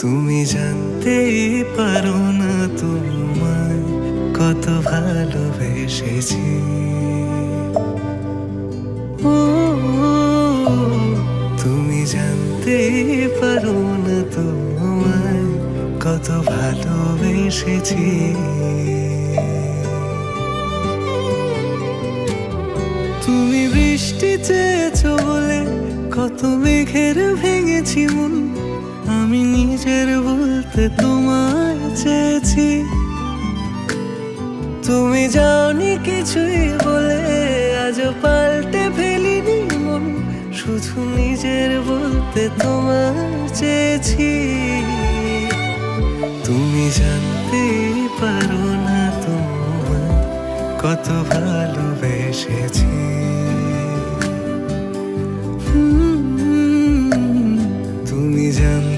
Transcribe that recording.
তুমি জানতেই পারো না তোমায় কত ভালোবেসেছি। ও, তুমি জানতেই পারো না তোমায় কত ভালোবেসেছি। তুমি বৃষ্টি চেয়েছো বলে কত মেঘের ভেঙেছি মন, আমি নিজের বলতে তোমায় চেয়েছি। তুমি যাওনি কিছুই বলে আজও পাল্টে ফেলিনি মন, শুধু নিজের বলতে তোমায় চেয়েছি। তুমি জানতে পারো না তোমায় কত ভালোবেসেছি। তুমি জান